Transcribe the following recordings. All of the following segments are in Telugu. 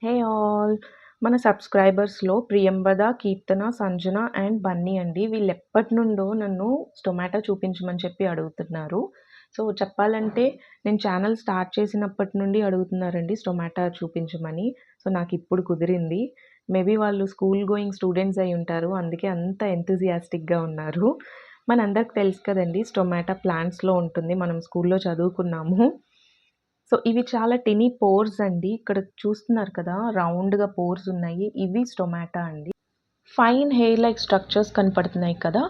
Hey all! మన సబ్‌స్క్రైబర్స్‌లో ప్రియంవద, కీర్తన, సంజన అండ్ బన్నీ అండి. వీళ్ళెప్పటినుండో నన్ను స్టొమాటో చూపించమని చెప్పి అడుగుతున్నారు. సో, చెప్పాలంటే నేను ఛానెల్ స్టార్ట్ చేసినప్పటి నుండి అడుగుతున్నారండి స్టొమాటో చూపించమని. సో, నాకిప్పుడు కుదిరింది. మేబీ వాళ్ళు స్కూల్ గోయింగ్ స్టూడెంట్స్ అయ్యుంటారు. అందుకే అంత ఎంతూసియాస్టిక్‌గా ఉన్నారు. మనందరికి తెలుసు కదండీ! స్టొమాటో ప్లాంట్స్‌లో ఉంటుంది. మనం స్కూల్‌లో చదువుకున్నాము. సో, ఇవి చాలా టినీ పోర్స్ అండి. ఇక్కడ చూస్తున్నారు కదా! రౌండ్‌గా పోర్స్ ఉన్నాయి. ఇవి స్టొమాటా అండి. ఫైన్ హెయిర్ లైక్ స్ట్రక్చర్స్ కనపడుతున్నాయి కదా!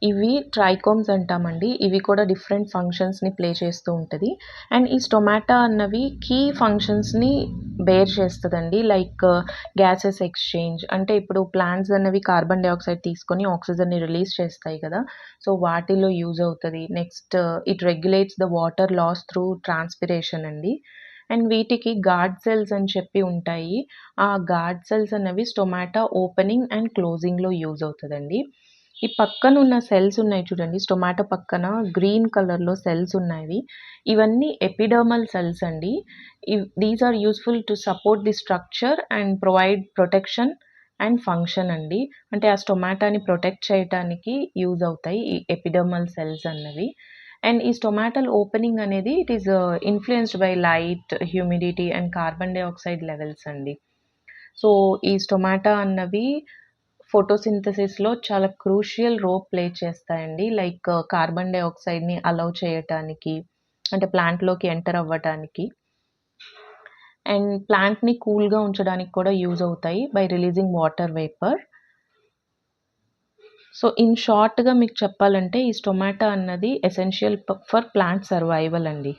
ఇవి ట్రైకోమ్స్ అంటామండి. ఇవి కూడా డిఫరెంట్ ఫంక్షన్స్‌ని ప్లే చేస్తూ ఉంటది. అండ్ ఈ స్టొమాటా అన్నవి కీ ఫంక్షన్స్‌ని బేర్ చేస్తదండి. లైక్ గ్యాసెస్ ఎక్స్‌చేంజ్ అంటే ఇప్పుడు ప్లాంట్స్ అన్నవి కార్బన్ డయాక్సైడ్ తీసుకొని ఆక్సిజన్‌ని రిలీజ్ చేస్తాయి కదా! సో, వాటిలో యూజ్ అవుతది. Next it regulates the water loss through transpiration అండి. అండ్ వీటికి గార్డ్ సెల్స్ అని చెప్పి ఉంటాయి. ఆ గార్డ్ సెల్స్ అన్నవి స్టొమాటో ఓపెనింగ్ అండ్ క్లోజింగ్‌లో యూజ్ అవుతదండి. ఈ పక్కనున్న సెల్స్ ఉన్నాయి చూడండి. స్టొమాటో పక్కన గ్రీన్ కలర్‌లో సెల్స్ ఉన్నవి. ఇవన్నీ ఎపిడర్మల్ సెల్స్ అండి. These are useful to support the structure and provide protection and function అండి. అంటే ఆ స్టొమాటోని ప్రొటెక్ట్ చేయటానికి యూజ్ అవుతాయి ఈ ఎపిడర్మల్ సెల్స్ అన్నవి. అండ్ ఈ స్టొమాటల్ ఓపెనింగ్ అనేది it is influenced by light, humidity and carbon dioxide levels అండి. సో, ఈ స్టొమాటా అన్నవి ఫోటోసింథసిస్‌లో చాలా క్రూషియల్ రోల్ ప్లే చేస్తాయండి. లైక్ కార్బన్ డయాక్సైడ్‌ని అలౌ చేయటానికి, అంటే ప్లాంట్‌లోకి ఎంటర్ అవ్వటానికి. అండ్ ప్లాంట్‌ని కూల్‌గా ఉంచడానికి కూడా యూజ్ అవుతాయి by releasing water vapour. So, in షార్ట్‌గా మీకు చెప్పాలంటే ఈ స్టొమాటో అన్నది ఎసెన్షియల్ ఫర్ ప్లాంట్ సర్వైవల్ అండి.